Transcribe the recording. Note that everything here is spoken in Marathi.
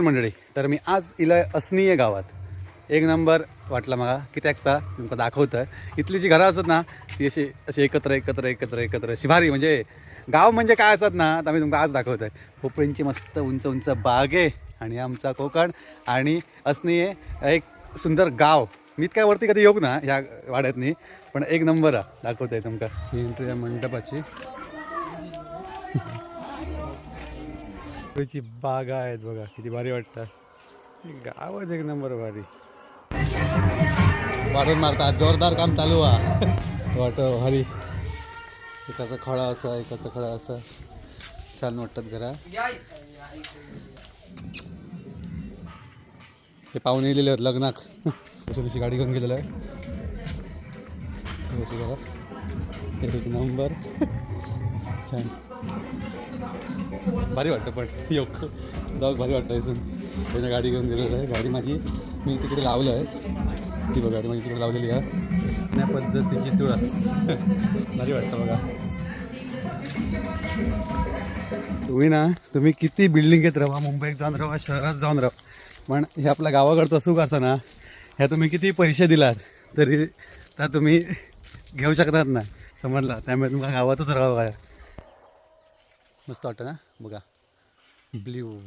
मंडळी, तर मी आज इलय असनीय गावात. एक नंबर वाटला मला. किती ऐकता तुमका दाखवतं. इथली जी घरं असतात ना ती अशी अशी एकत्र अशी भारी. म्हणजे गाव म्हणजे काय असतात ना, तर आम्ही तुमका आज दाखवत आहे. खोपळींची मस्त उंच उंच बाग आहे आणि आमचा कोकण आणि असनीय एक सुंदर गाव. मी काय वरती कधी येऊ ना ह्या वाड्यातनी, पण एक नंबर दाखवत आहे तुमका. ही एंट्री आहे मंडपाची. ची बागा आहेत बघा, किती भारी वाटतं. गावच एक नंबर भारी. वाटून मारतात, जोरदार काम चालू आहे. वाट भारी. एकाचा खळा असा, एकाचा खळा असा. छान वाटतात घरा. हे पाहुणे गेलेले आहेत लग्नाक. कशी गाडी घेऊन गेलेलं आहे. एक नंबर. छान भारी वाटतं. पण योग जाऊ भारी वाटतं. इथून त्याने गाडी घेऊन गेलेलं आहे. गाडी माझी मी तिकडे लावलं आहे. ती बघा गाडी माझी तिकडे लावलेली आहे. त्या पद्धतीची तुळस भारी वाटतं बघा. तुम्ही किती बिल्डिंग येत राहा, मुंबईत जाऊन राहा, शहरात जाऊन राहा, पण हे आपल्या गावाकडचं सुख असं ना, ह्या तुम्ही किती पैसे दिलात तरी त्या तुम्ही घेऊ शकणार ना. समजला. त्यामुळे तुम्हाला गावातच राहावं आहे. मस्त वाटतं ना बघा. ब्ल्यू